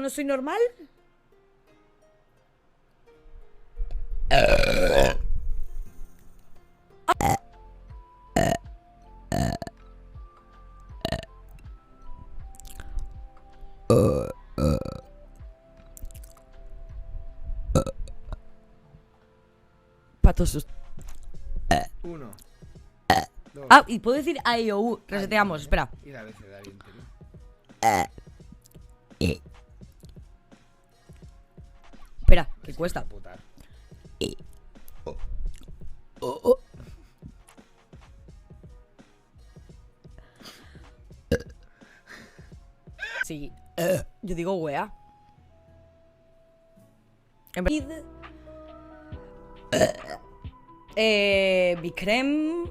¿No soy normal? Patos. 1, 2. Ah, y puedo decir A, I, O, U. Reseteamos, espera. Y la abecedario entero. Espera, que cuesta. Putar. Sí. Yo digo wea. Bicrem.